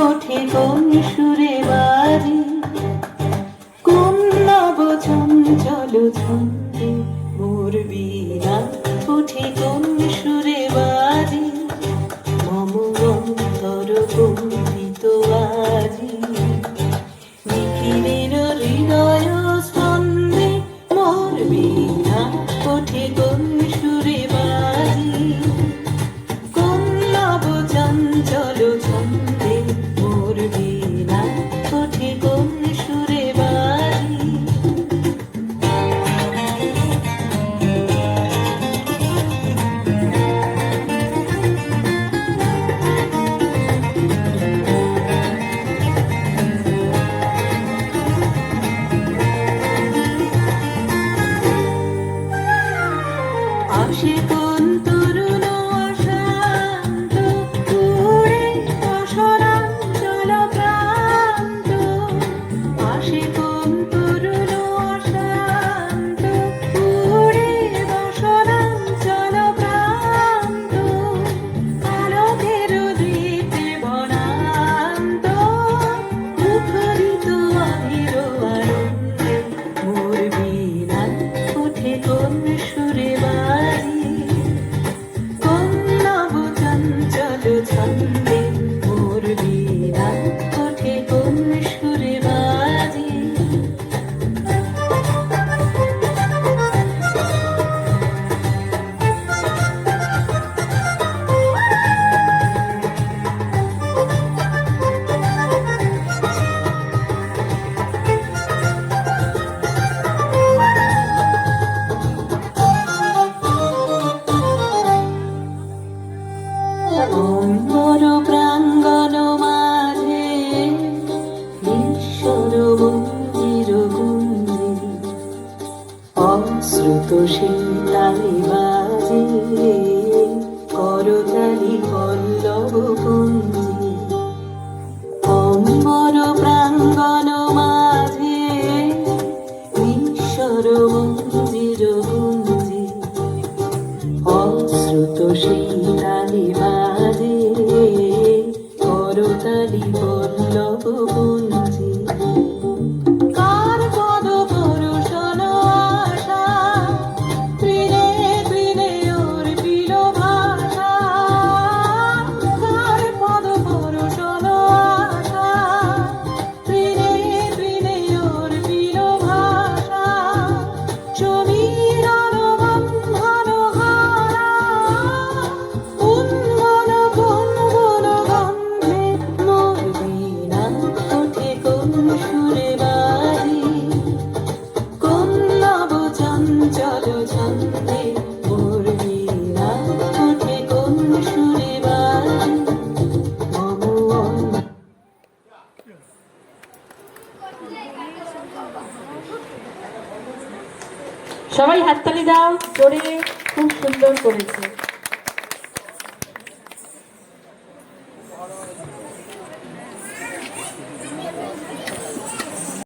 ওঠে কোন সুরে বাজে, কোন নব চঞ্চল ছন্দে মোর বীণা ওঠে কোন সুরে বাজে, মম অন্তর কম্পিত আজি নিখিলের হৃদয় স্পন্দে মোর বীণা ওঠে কোন সুরে বাজে, কোন নব চঞ্চল ছন্দে মোর বীণা ওঠে কোন সুরে বাজে। আসে কোন তরুণ অশান্ত উড়ে অসরাঞ্চল প্রান্ত, আসে কোন তরুণ অশান্ত উড়ে অসরাঞ্চল প্রান্ত, আলোকের দীপে বনান্ত মুখরিত অধীর আনন্দে মোর বীণা ওঠে কোন সুরে বাজে, কোন নব চঞ্চল ছন্দে মোর বীণা ওঠে কোন সুরে বাজে। অম্বর প্রাঙ্গণ মাঝে ঈশ্বর মন্দির গুঞ্জে, অশ্রুত শীতালে বাজে করতালি পল্লব কুঞ্জে, অম্বর প্রাঙ্গণ মাঝে ঈশ্বর মন্দির গুঞ্জে, অশ্রুত শীতালে বাজে করতালি পল্লব কুঞ্জে। কার পদ পরশন আশা তৃণে তৃণে অর্পিল ভাষা, কার পদ পরশন আশা তৃণে তৃণে অর্পিল ভাষা, সমীরণ বন্ধন হারা উন্মন গুনগুন গন্ধে মোর বীণা ওঠে কোন সুরে বাজে, কোন নব চঞ্চল ছন্দে মোর বীণা ওঠে কোন সুরে বাজে, মম। সবাই হাততালি দাও, করে খুব সুন্দর করেছে।